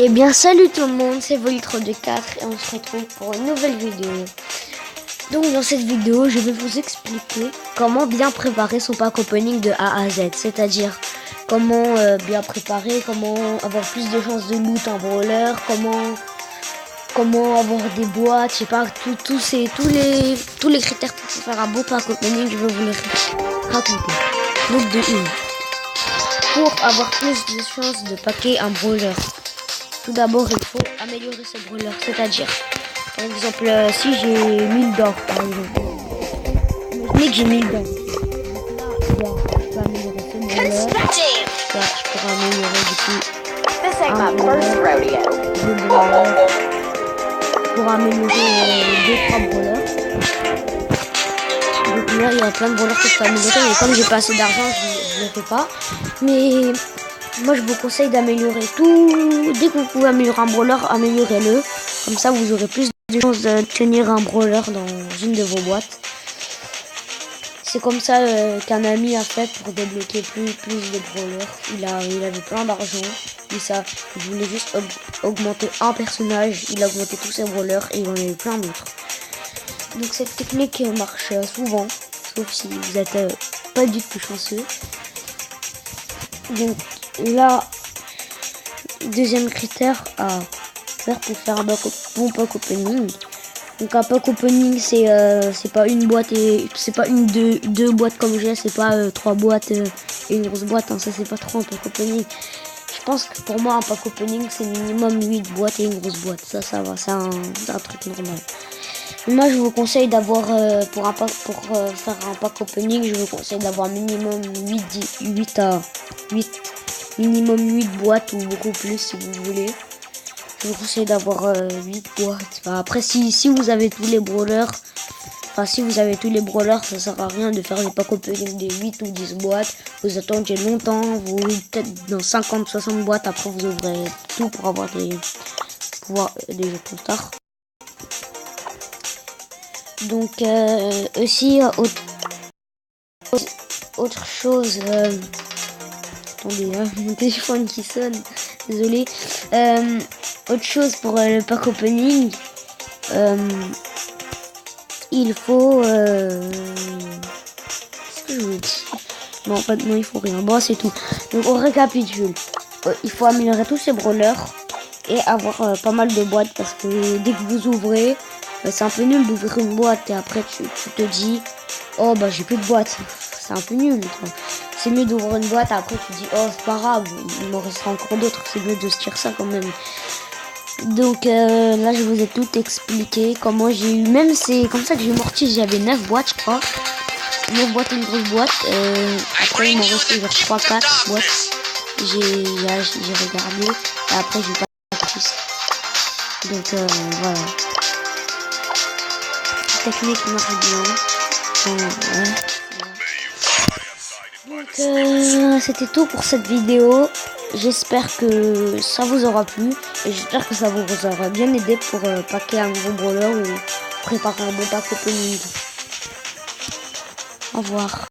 Eh bien salut tout le monde, c'est Volitro24 et on se retrouve pour une nouvelle vidéo. Donc dans cette vidéo, je vais vous expliquer comment bien préparer son pack opening de A à Z. C'est-à-dire comment bien préparer, comment avoir plus de chances de loot en brawler, comment avoir des boîtes, je sais pas, tous les critères pour faire un beau pack opening, je vais vous les raconter. Donc de 1. Pour avoir plus de chances de packer un brawler. Tout d'abord, il faut améliorer ce brawler, c'est-à-dire, par exemple, si j'ai 1000 d'or, par exemple, imaginez que j'ai 1000 d'or. Donc là, je peux améliorer ce brawler. Là, je pourrais améliorer du coup deux brawlers. Pour améliorer 2-3 brawlers. Donc là, il y a plein de brawlers que je peux améliorer, mais comme j'ai pas assez d'argent, je ne le fais pas. Mais moi, je vous conseille d'améliorer tout. Dès que vous pouvez améliorer un brawler, améliorez-le. Comme ça, vous aurez plus de chances de tenir un brawler dans une de vos boîtes. C'est comme ça qu'un ami a fait pour débloquer plus de brawlers. Il avait plein d'argent. Il voulait juste augmenter un personnage. Il a augmenté tous ses brawlers et il en a eu plein d'autres. Donc cette technique marche souvent, sauf si vous êtes pas du tout chanceux. Donc là, deuxième critère à faire pour faire un bon pack opening. Donc un pack opening, c'est pas une boîte et c'est pas deux boîtes comme j'ai, c'est pas 3 boîtes et une grosse boîte. Hein, ça c'est pas trop un pack opening. Je pense que pour moi un pack opening c'est minimum 8 boîtes et une grosse boîte. Ça va, c'est un truc normal. Moi je vous conseille d'avoir pour faire un pack opening, je vous conseille d'avoir minimum 8 boîtes ou beaucoup plus si vous voulez. Je vous conseille d'avoir 8 boîtes. Enfin, après si vous avez tous les brawlers, ça sert à rien de faire les pack opening des 8 ou 10 boîtes. Vous attendez longtemps, vous peut-être dans 50-60 boîtes, après vous ouvrez tout pour avoir des jeux stars. Donc aussi autre chose, attendez, hein, mon téléphone qui sonne, désolé. Autre chose pour le pack opening, il faut qu'est-ce que je vous dis? Non, en fait non, il faut rien. Bon, c'est tout. Donc on récapitule. Il faut améliorer tous ces brawlers et avoir pas mal de boîtes, parce que dès que vous ouvrez, c'est un peu nul d'ouvrir une boîte et après tu te dis oh bah j'ai plus de boîte. C'est un peu nul. C'est mieux d'ouvrir une boîte et après tu dis oh c'est pas grave, il m'en restera encore d'autres. C'est mieux de se tirer ça quand même. Donc là je vous ai tout expliqué comment j'ai eu, même c'est comme ça que j'ai morti, j'avais 9 boîtes je crois. 9 boîtes et une grosse boîte. Après il m'en restait genre 3-4 boîtes. J'ai regardé et après j'ai pas plus. Donc voilà. La technique marche bien. Donc c'était tout pour cette vidéo. J'espère que ça vous aura plu et j'espère que ça vous aura bien aidé pour packer un gros brawler ou préparer un bon pack opening. Au revoir.